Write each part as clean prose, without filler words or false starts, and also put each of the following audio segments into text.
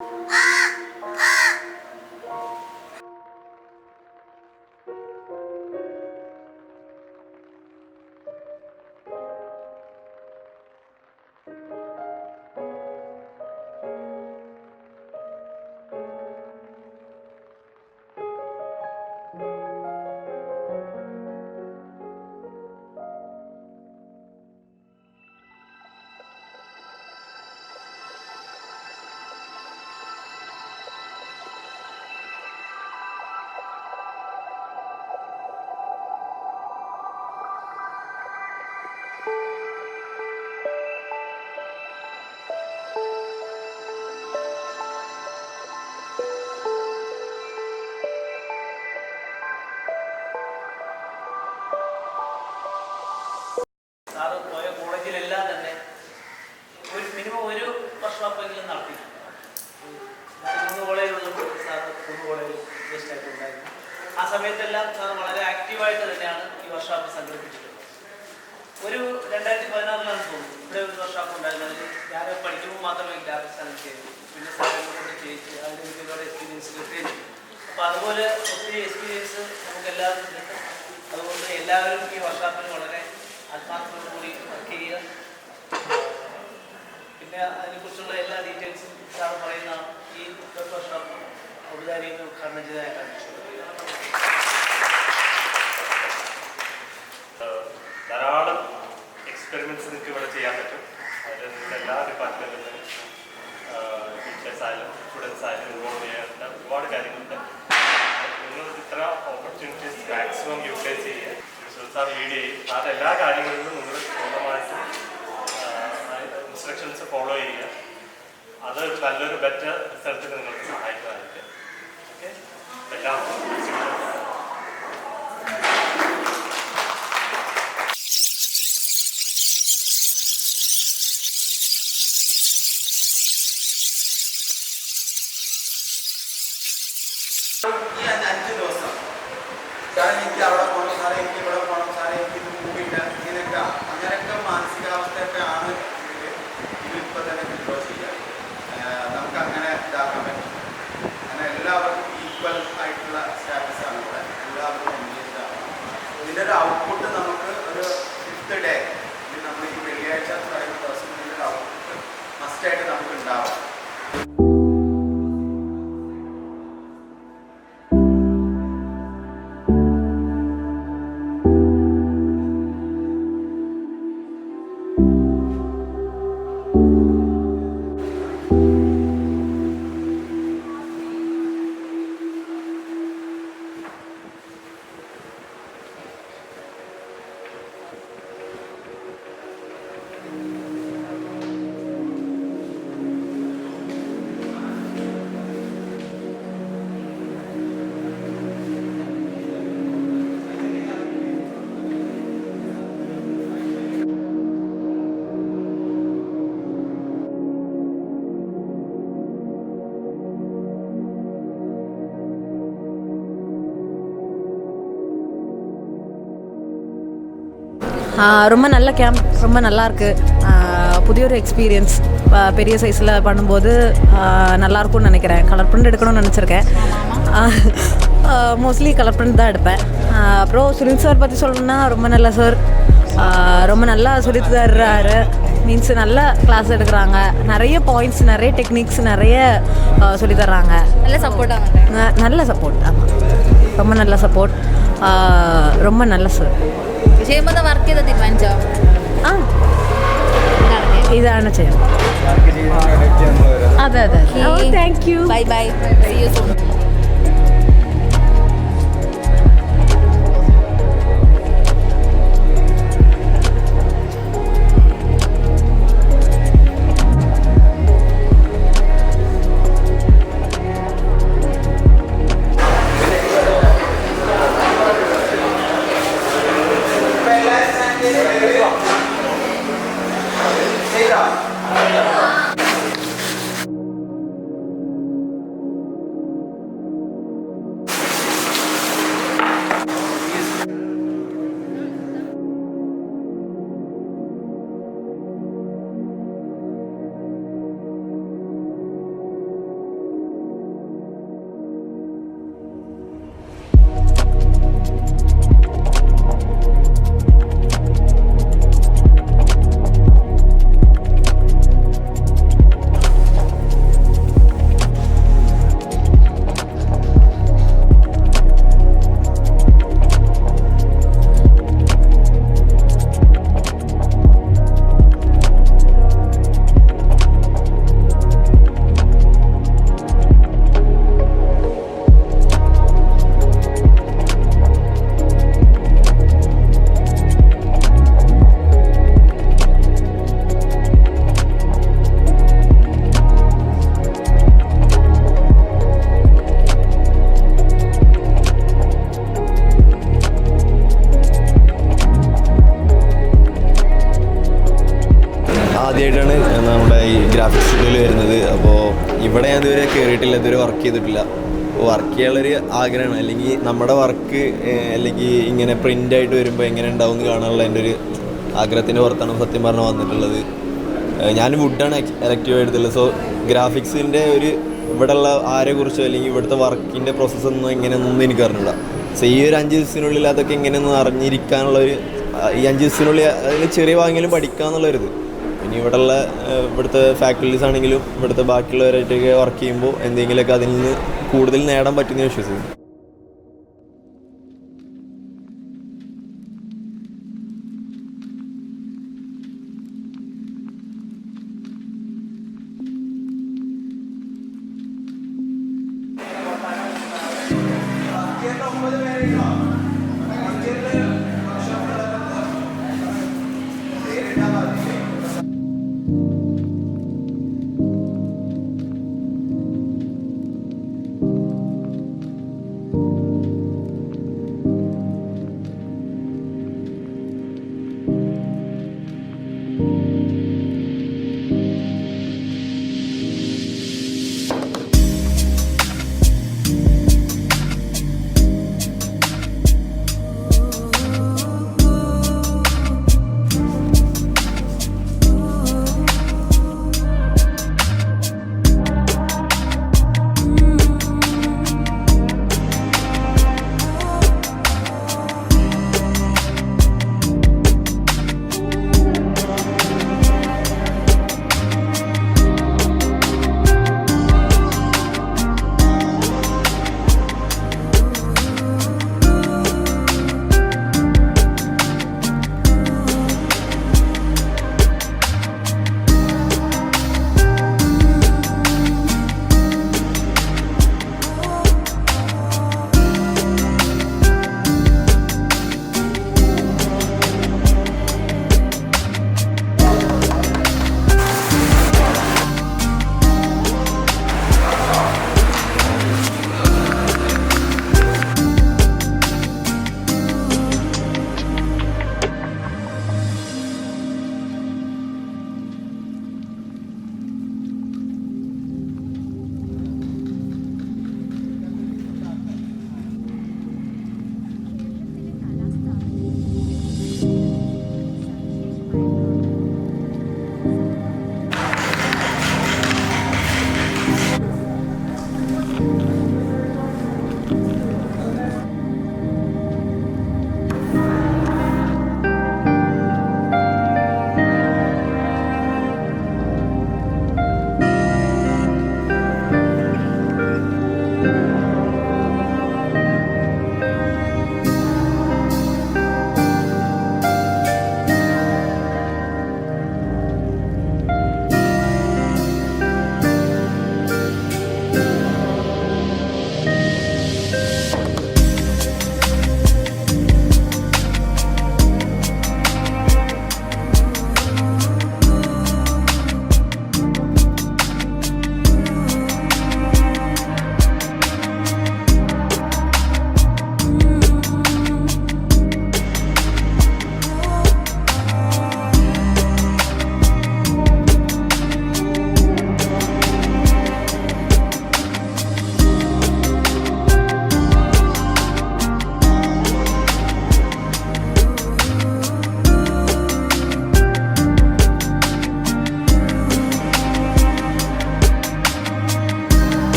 ആ സമയത്തെല്ലാം വളരെ ആക്റ്റീവായിട്ട് തന്നെയാണ് ഈ വർക്ക്ഷോപ്പ് സംഘടിപ്പിച്ചിട്ടുള്ളത്. ഒരു 2016 തോന്നുന്നു ഇവിടെ ഒരു വർക്ക്ഷോപ്പ് ഉണ്ടായിരുന്നത്. ഞാൻ പഠിക്കുമ്പോൾ മാത്രമേ ഗ്രാഫിക്സ് ആണ് ചെയ്തത്. പിന്നെ സാധനങ്ങളൊക്കെ ചെയ്യിച്ച് അതിന് എനിക്ക് ഒരുപാട് എക്സ്പീരിയൻസ് കിട്ടുകയും ചെയ്തു. അപ്പോൾ അതുപോലെ ഒത്തിരി എക്സ്പീരിയൻസ് നമുക്ക് എല്ലാവർക്കും കിട്ടും. അതുകൊണ്ട് എല്ലാവരും ഈ വർക്ക്ഷോപ്പിന് വളരെ ആത്മാർത്ഥത്തോടുകൂടി വർക്ക് ചെയ്യുക. പിന്നെ അതിനെക്കുറിച്ചുള്ള എല്ലാ ഡീറ്റെയിൽസും സാർ പറയുന്ന ഈ വർക്ക്ഷോപ്പ് ഔപചാരിക ഉദ്ഘാടനം ചെയ്തതായിട്ടാണ്. ധാരാളം എക്സ്പെരിമെൻറ്റ്സ് നിങ്ങൾക്ക് ഇവിടെ ചെയ്യാൻ പറ്റും. അതിൽ നിങ്ങളുടെ എല്ലാ ഡിപ്പാർട്ട്മെൻറ്റിൽ നിന്നും ടീച്ചേഴ്സായാലും സ്റ്റുഡൻസായാലും ഇൻവോൾവ് ചെയ്യാനുള്ള ഒരുപാട് കാര്യങ്ങളുണ്ട്. നിങ്ങൾ ഇത്ര ഓപ്പർച്യൂണിറ്റീസ് മാക്സിമം യൂട്ടിലൈസ് ചെയ്യുക. റിസൾട്ട്സ് ആ ലീഡ് ചെയ്യും. അത് എല്ലാ കാര്യങ്ങളിലും നിങ്ങൾ പൂർണ്ണമായിട്ടും ഇൻസ്ട്രക്ഷൻസ് ഫോളോ ചെയ്യുക. അത് നല്ലൊരു ബെറ്റർ റിസൾട്ടിന് നിങ്ങൾക്ക് സഹായിക്കുന്നതായിരിക്കും. ഓക്കെ, എല്ലാവർക്കും ഈ 5 ദിവസം സാറേ എനിക്ക് അവിടെ പോകണം, സാറേ എനിക്ക് ഇവിടെ പോകണം, സാറേ എനിക്ക് ഇത് മൂവില്ല, ഇങ്ങനെയൊക്കെ അങ്ങനെയൊക്കെ മാനസികാവസ്ഥയൊക്കെ ആണ് ഇതിലിപ്പോൾ തന്നെ വിഡ്രോ ചെയ്യുക. നമുക്ക് അങ്ങനെ ഇതാക്കാൻ പറ്റും. അങ്ങനെ എല്ലാവർക്കും ഈക്വൽ ആയിട്ടുള്ള സ്റ്റാറ്റസാണ് ഇവിടെ. എല്ലാവർക്കും എൻഗേജ്ഡ് ആവണം. ഇതിൻ്റെ ഒരു ഔട്ട്പുട്ട് നമുക്ക് ഒരു 5th ഡേ, നമ്മൾ ഈ വെള്ളിയാഴ്ച എന്ന് പറയുന്ന ദിവസം ഇതിൻ്റെ ഒരു ഔട്ട്പുട്ട് മസ്റ്റായിട്ട് നമുക്ക് ഉണ്ടാവും. ரொம்ப நல்ல கேம்ப், ரொம்ப நல்லாயிருக்கு. புதிய ஒரு எக்ஸ்பீரியன்ஸ். பெரிய சைஸில் பண்ணும்போது நல்லாயிருக்கும்னு நினைக்கிறேன். கலர் பிரிண்ட் எடுக்கணும்னு நினச்சிருக்கேன். மோஸ்ட்லி கலர் பிரிண்ட் தான் எடுப்பேன். அப்புறம் சுனில் சார் பற்றி சொல்லணும்னா ரொம்ப நல்ல சார். ரொம்ப நல்லா சொல்லி தர்றாரு. மீன்ஸ் நல்ல கிளாஸ் எடுக்கிறாங்க. நிறைய பாயிண்ட்ஸ், நிறைய டெக்னிக்ஸ் நிறைய சொல்லி தர்றாங்க. நல்ல சப்போர்ட்டாக, நல்ல சப்போர்ட். ஆமாம், ரொம்ப நல்ல சப்போர்ட். ரொம்ப நல்ல സാർ. ചെയ്യുമ്പോൾ വർക്ക് ചെയ്ത് തീരുമാനിച്ചോ? ഇതാണ് ചെയ്യാം. അതെ അതെ. Thank you. Bye bye. See you soon. കയറിയിട്ടില്ല, ഇതുവരെ വർക്ക് ചെയ്തിട്ടില്ല. വർക്ക് ചെയ്യാനുള്ളൊരു ആഗ്രഹമാണ്. അല്ലെങ്കിൽ നമ്മുടെ വർക്ക് അല്ലെങ്കിൽ ഇങ്ങനെ പ്രിൻ്റായിട്ട് വരുമ്പോൾ എങ്ങനെ ഉണ്ടാവും എന്ന് കാണാനുള്ള എൻ്റെ ഒരു ആഗ്രഹത്തിൻ്റെ പുറത്താണ് സത്യം പറഞ്ഞാൽ വന്നിട്ടുള്ളത്. ഞാൻ വുഡാണ് എലക്റ്റീവ് എടുത്തുള്ളത്. സോ ഗ്രാഫിക്സിൻ്റെ ഒരു ഇവിടെയുള്ള ആരെക്കുറിച്ചോ അല്ലെങ്കിൽ ഇവിടുത്തെ വർക്കിൻ്റെ പ്രോസസ്സൊന്നും എങ്ങനെയൊന്നും എനിക്ക് അറിഞ്ഞില്ല. സോ ഈ ഒരു 5 ദിവസത്തിനുള്ളിൽ അതൊക്കെ എങ്ങനെയൊന്നും അറിഞ്ഞിരിക്കാനുള്ളൊരു ഈ 5 ദിവസത്തിനുള്ളിൽ അതിൽ ചെറിയ ഭാഗമെങ്കിലും പഠിക്കാമെന്നുള്ളൊരിത്. പിന്നെ ഇവിടുത്തെ ഫാക്കൽറ്റീസ് ആണെങ്കിലും ഇവിടുത്തെ ബാക്കിയുള്ളവരായിട്ടൊക്കെ വർക്ക് ചെയ്യുമ്പോൾ എന്തെങ്കിലുമൊക്കെ അതിൽ നിന്ന് കൂടുതൽ നേടാൻ പറ്റുമെന്ന് വിശ്വസിക്കുന്നു.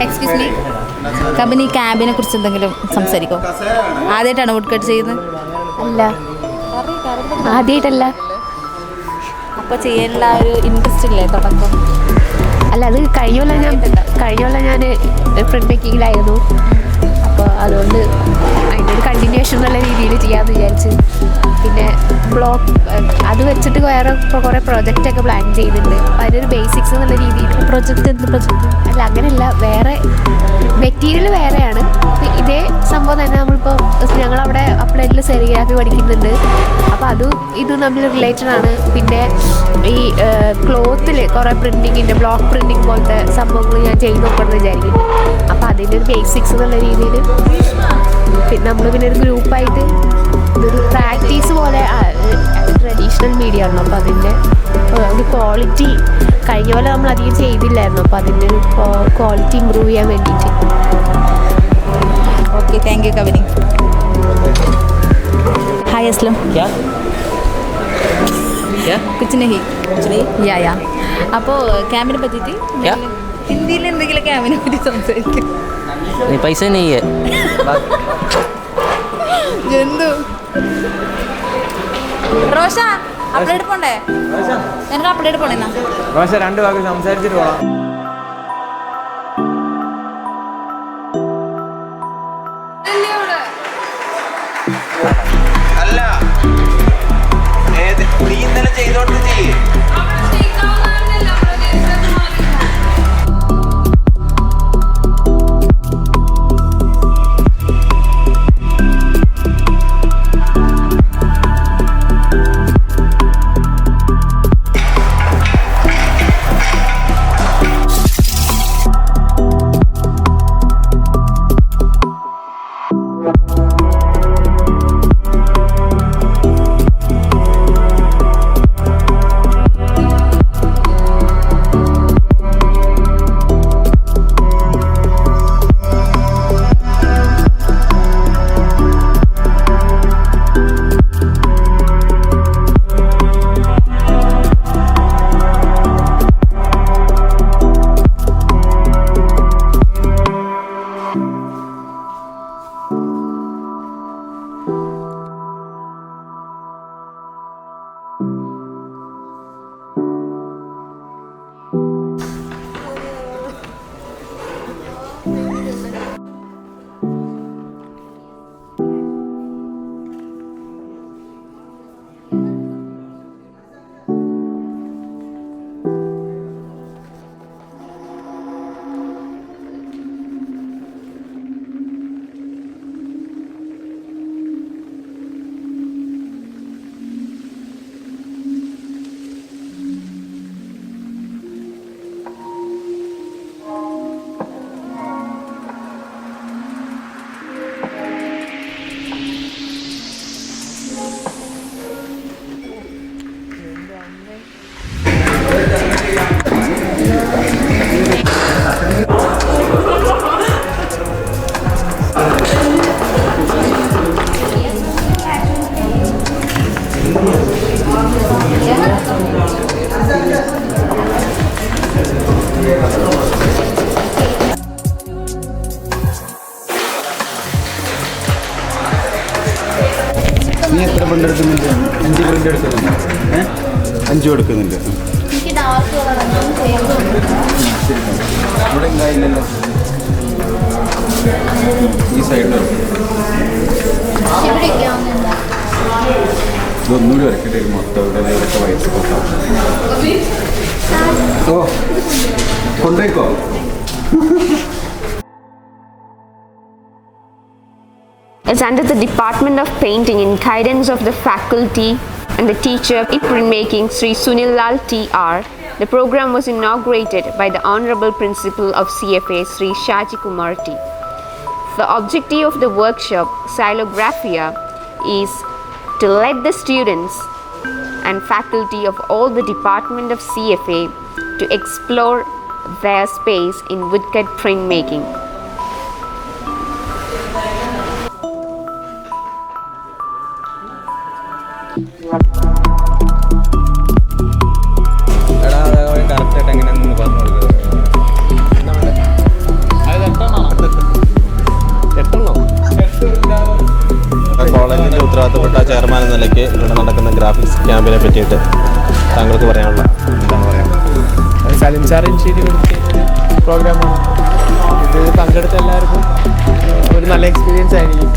എക്സ്ക്യൂസ് മീ, കമ്പനി ക്യാബിനെ കുറിച്ച് എന്തെങ്കിലും സംസാരിക്കോ? ആദ്യമായിട്ടാണ് വുഡ് കട്ട് ചെയ്യുന്നത്? അല്ല, ആദ്യമായിട്ടല്ല. അപ്പോൾ ചെയ്യാനുള്ള ഒരു ഇൻട്രസ്റ്റ് ഇല്ലേ തുടക്കം? അല്ല, അത് കഴിഞ്ഞ കൊല്ലം ഞാൻ പ്രിന്റ് മേക്കിങ്ങിലായിരുന്നു. അപ്പോൾ അതുകൊണ്ട് അതിൻ്റെ ഒരു കണ്ടിന്യൂഷൻ എന്നുള്ള രീതിയിൽ ചെയ്യാമെന്ന് വിചാരിച്ച്. പിന്നെ ബ്ലോക്ക് അത് വെച്ചിട്ട് കുറേ പ്രൊജക്റ്റൊക്കെ പ്ലാൻ ചെയ്യുന്നുണ്ട്. അപ്പോൾ അതിനൊരു ബേസിക്സ് എന്നുള്ള രീതിയിൽ പ്രൊജക്റ്റ് അല്ല, അങ്ങനെയല്ല, വേറെ മെറ്റീരിയൽ വേറെയാണ്. ഇതേ സംഭവം തന്നെ നമ്മളിപ്പോൾ ഞങ്ങളവിടെ അപ്ലൈഡിൽ സെറിഗ്രാഫി പഠിക്കുന്നുണ്ട്. അപ്പോൾ ഇതും തമ്മിൽ റിലേറ്റഡ് ആണ്. പിന്നെ ഈ ക്ലോത്തിൽ കുറേ പ്രിൻറ്റിങ്ങിൻ്റെ ബ്ലോക്ക് പ്രിൻറ്റിങ് പോലത്തെ സംഭവങ്ങൾ ഞാൻ ചെയ്ത് നോക്കണമെന്ന് വിചാരിക്കുന്നു. അപ്പോൾ അതിൻ്റെ ഒരു ബേസിക്സ് എന്നുള്ള രീതിയിൽ പിന്നെ നമ്മൾ പിന്നെ ഒരു ഗ്രൂപ്പായിട്ട് ഇതൊരു പ്രാക്ടീസ് പോലെ ട്രഡീഷണൽ മീഡിയ ആണല്ലോ. അപ്പോൾ അതിൻ്റെ ഒരു ക്വാളിറ്റി കഴിഞ്ഞ പോലെ നമ്മൾ അധികം ചെയ്തില്ലായിരുന്നു. അപ്പോൾ അതിൻ്റെ ഒരു ക്വാളിറ്റി ഇമ്പ്രൂവ് ചെയ്യാൻ വേണ്ടിയിട്ട്. Okay, thank you Kabani. Hi Aslam. कुछ नहीं या അപ്പോൾ ക്യാമ്പിനെ പറ്റിയിട്ട് ഹിന്ദിയിൽ എന്തെങ്കിലും ക്യാമ്പിനെ പറ്റി സംസാരിക്കും. पैसे नहीं है ജന്തു റോഷ അപ്ഡേറ്റ് പോണ്ടേ? എനിക്ക് അപ്ഡേറ്റ് പോണേന്നാ. റോഷ 2 വാക്ക് സംസാരിച്ചിട്ട് പോകാം. അല്ല, നീ ഇന്നലെ ചെയ്തോട്ട് ചെയ്യേ. നീ എത്ര പ്രിൻ്റ് എടുക്കുന്നുണ്ട്? 5 പ്രിൻ്റ് എടുക്കുന്നുണ്ട്. 5 എടുക്കുന്നുണ്ട്. ഇവിടെ ഇല്ലല്ലോ, ഈ സൈഡിലോ ഇതൊന്നുകൂടി വരക്കിട്ട് മൊത്തം ഇവിടെ ഇവിടുത്തെ വയസ്സ് കൊട്ടാവും. ഓ കൊണ്ടേക്കോ. It's under the Department of Painting in guidance of the faculty and the teacher in printmaking, Sri Sunil Lal T.R. The program was inaugurated by the Honorable Principal of CFA, Sri Shaji Kumar T. The objective of the workshop, XILOGRAFIA, is to let the students and faculty of all the department of CFA to explore their space in woodcut printmaking. കറക്റ്റായിട്ട് എങ്ങനെയാണെന്ന് പറഞ്ഞു കൊടുക്കുന്നത്. ഉത്തരവാദിത്തപ്പെട്ട chairman എന്ന നിലയ്ക്ക് ഇവിടെ നടക്കുന്ന graphics ക്യാമ്പിനെ പറ്റിയിട്ട് താങ്കൾക്ക് പറയാനുള്ള എന്താണ് പറയുക? സലിം സാർ ഇനിഷ്യേറ്റീവ് എടുത്ത പ്രോഗ്രാമാണ്. ഇത് പങ്കെടുത്ത എല്ലാവർക്കും ഒരു നല്ല എക്സ്പീരിയൻസ് ആയിരിക്കും.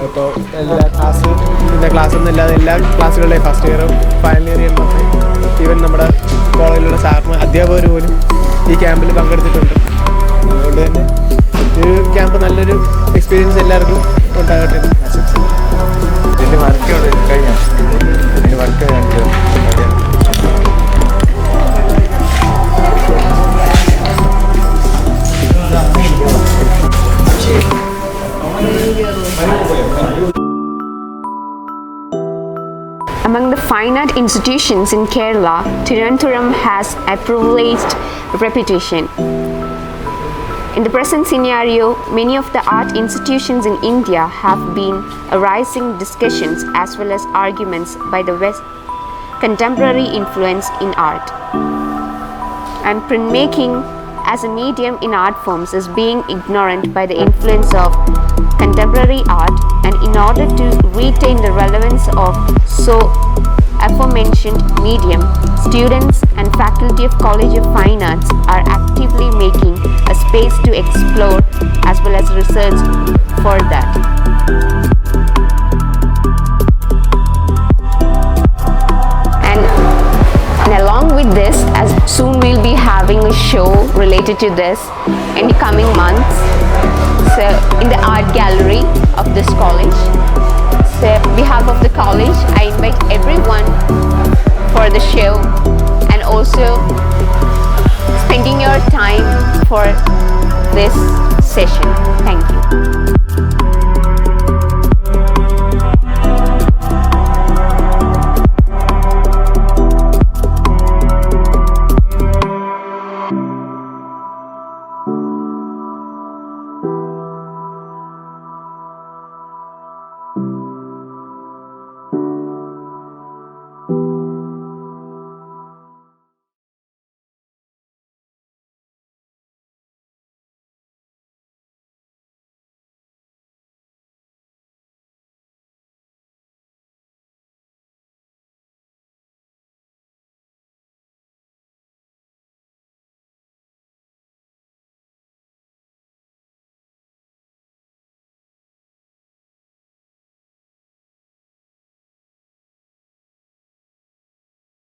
അപ്പോൾ എല്ലാ ക്ലാസ്സിൽ നിന്നില്ലാതെ എല്ലാ ക്ലാസ്സുകളുടെയും ഫസ്റ്റ് ഇയറും ഫൈനൽ ഇയർ ചെയ്യുമ്പോൾ ഈവൻ നമ്മുടെ കോളേജിലുള്ള സാറിന് അധ്യാപകർ പോലും ഈ ക്യാമ്പിൽ പങ്കെടുത്തിട്ടുണ്ട്. അതുകൊണ്ട് തന്നെ ഈ ക്യാമ്പ് നല്ലൊരു എക്സ്പീരിയൻസ് എല്ലാവർക്കും ഉണ്ടാകട്ടെ. ഇതിൻ്റെ വർക്ക് കഴിഞ്ഞോ? ഇതിൻ്റെ വർക്ക് കാണിച്ചോ? Among the fine art institutions in Kerala, Trivandrum has a privileged reputation. In the present scenario, many of the art institutions in India have been arising discussions as well as arguments by the West contemporary influence in art. And printmaking as a medium in art forms is being ignorant by the influence of contemporary art, and in order to retain the relevance of so aforementioned medium, students and faculty of College of Fine Arts are actively making a space to explore as well as research for that. And along with this, as soon we'll be having a show related to this in the coming months, so in the art gallery of this college. So on behalf of the college, I invite everyone for the show and also spending your time for this session. Thank you.